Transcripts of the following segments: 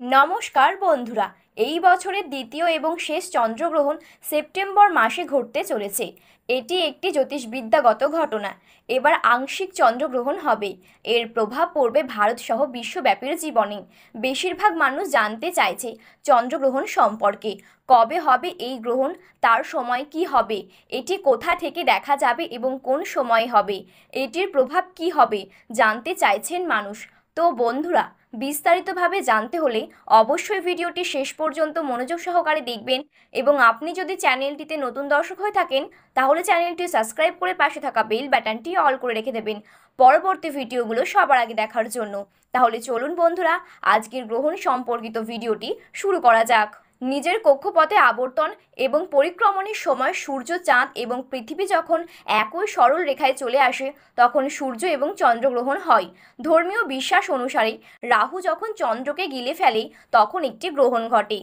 নমস্কার বন্ধুরা, এই বছরের দ্বিতীয় এবং শেষ চন্দ্রগ্রহণ সেপ্টেম্বর মাসে ঘটতে চলেছে। এটি একটি জ্যোতিষবিদ্যাগত ঘটনা। এবার আংশিক চন্দ্রগ্রহণ হবে। এর প্রভাব পড়বে ভারত সহ বিশ্বব্যাপীর জীবনে। বেশিরভাগ মানুষ জানতে চাইছে চন্দ্রগ্রহণ সম্পর্কে। কবে হবে এই গ্রহণ, তার সময় কি হবে, এটি কোথা থেকে দেখা যাবে এবং কোন সময় হবে, এটির প্রভাব কি হবে জানতে চাইছেন মানুষ। তো বন্ধুরা, বিস্তারিতভাবে জানতে হলে অবশ্যই ভিডিওটি শেষ পর্যন্ত মনোযোগ সহকারে দেখবেন এবং আপনি যদি চ্যানেলটিতে নতুন দর্শক হয়ে থাকেন তাহলে চ্যানেলটি সাবস্ক্রাইব করে পাশে থাকা বেল বাটনটি অল করে রেখে দেবেন পরবর্তী ভিডিওগুলো সবার আগে দেখার জন্য। তাহলে চলুন বন্ধুরা, আজকের গ্রহণ সম্পর্কিত ভিডিওটি শুরু করা যাক। নিজের কক্ষপথে আবর্তন এবং পরিক্রমণের সময় সূর্য, চাঁদ এবং পৃথিবী যখন একই সরল রেখায় চলে আসে তখন সূর্য এবং চন্দ্রগ্রহণ হয়। ধর্মীয় বিশ্বাস অনুসারে রাহু যখন চন্দ্রকে গিলে ফেলে তখন একটি গ্রহণ ঘটে।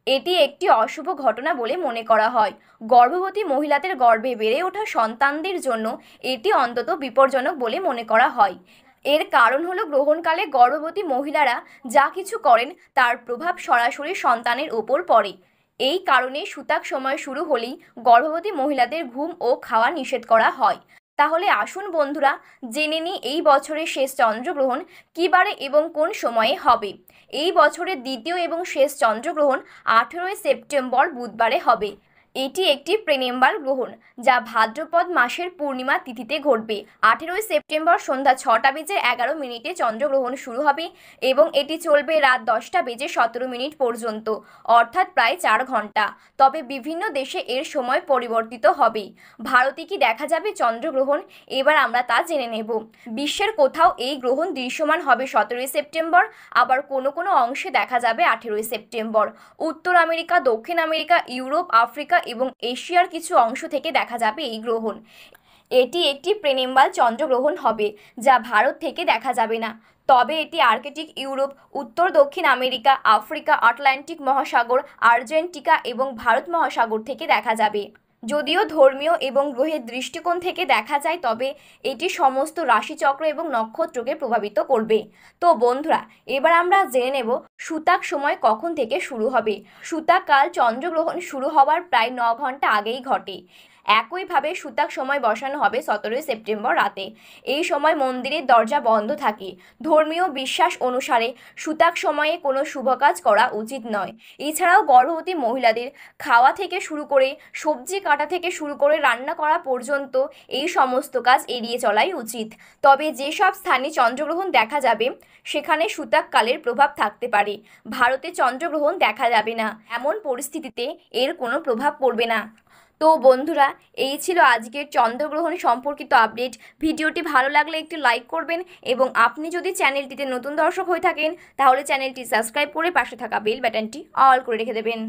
এটি একটি অশুভ ঘটনা বলে মনে করা হয়। গর্ভবতী মহিলাদের গর্ভে বেড়ে ওঠা সন্তানদের জন্য এটি অন্তত বিপজ্জনক বলে মনে করা হয়। এর কারণ হলো গ্রহণকালে গর্ভবতী মহিলারা যা কিছু করেন তার প্রভাব সরাসরি সন্তানের ওপর পড়ে। এই কারণে সূতক সময় শুরু হলেই গর্ভবতী মহিলাদের ঘুম ও খাওয়া নিষেধ করা হয়। তাহলে আসুন বন্ধুরা, জেনে নিই এই বছরের শেষ চন্দ্রগ্রহণ কী বারে এবং কোন সময়ে হবে। এই বছরের দ্বিতীয় এবং শেষ চন্দ্রগ্রহণ 18 সেপ্টেম্বর বুধবারে হবে। এটি একটি প্রেনেম্বাল গ্রহণ যা ভাদ্রপদ মাসের পূর্ণিমা তিথিতে ঘটবে। 18 সেপ্টেম্বর সন্ধ্যা 6:11 চন্দ্রগ্রহণ শুরু হবে এবং এটি চলবে রাত 10:17 পর্যন্ত, অর্থাৎ প্রায় 4 ঘন্টা। তবে বিভিন্ন দেশে এর সময় পরিবর্তিত হবে। ভারতে কি দেখা যাবে চন্দ্রগ্রহণ, এবার আমরা তা জেনে নেব। বিশ্বের কোথাও এই গ্রহণ দৃশ্যমান হবে 17 সেপ্টেম্বর, আবার কোনো কোনো অংশে দেখা যাবে 18 সেপ্টেম্বর। উত্তর আমেরিকা, দক্ষিণ আমেরিকা, ইউরোপ, আফ্রিকা এবং এশিয়ার কিছু অংশ থেকে দেখা যাবে এই গ্রহণ। এটি একটি প্রেনেম্বাল চন্দ্রগ্রহণ হবে যা ভারত থেকে দেখা যাবে না, তবে এটি আর্কটিক, ইউরোপ, উত্তর দক্ষিণ আমেরিকা, আফ্রিকা, আটলান্টিক মহাসাগর, আর্জেন্টিকা এবং ভারত মহাসাগর থেকে দেখা যাবে। যদিও ধর্মীয় এবং গ্রহের দৃষ্টিকোণ থেকে দেখা যায়, তবে এটি সমস্ত রাশিচক্র এবং নক্ষত্রকে প্রভাবিত করবে। তো বন্ধুরা, এবার আমরা জেনে নেব সূতক সময় কখন থেকে শুরু হবে। সূতক কাল চন্দ্রগ্রহণ শুরু হওয়ার প্রায় 9 ঘন্টা আগেই ঘটে। একইভাবে সূতক সময় বসানো হবে 17 সেপ্টেম্বর রাতে। এই সময় মন্দিরের দরজা বন্ধ থাকে। ধর্মীয় বিশ্বাস অনুসারে সূতক সময়ে কোনো শুভ কাজ করা উচিত নয়। এছাড়াও গর্ভবতী মহিলাদের খাওয়া থেকে শুরু করে সবজি কাটা থেকে শুরু করে রান্না করা পর্যন্ত এই সমস্ত কাজ এড়িয়ে চলাই উচিত। তবে যেসব স্থানে চন্দ্রগ্রহণ দেখা যাবে সেখানে সূতক কালের প্রভাব থাকতে পারে। ভারতে চন্দ্রগ্রহণ দেখা যাবে না, এমন পরিস্থিতিতে এর কোনো প্রভাব পড়বে না। তো বন্ধুরা, এই ছিল আজকের চন্দ্রগ্রহণ সম্পর্কিত আপডেট। ভিডিওটি ভালো লাগলে একটি লাইক করবেন এবং আপনি যদি চ্যানেলটিতে নতুন দর্শক হয়ে থাকেন তাহলে চ্যানেলটি সাবস্ক্রাইব করে পাশে থাকা বেল বাটনটি অল করে রেখে দেবেন।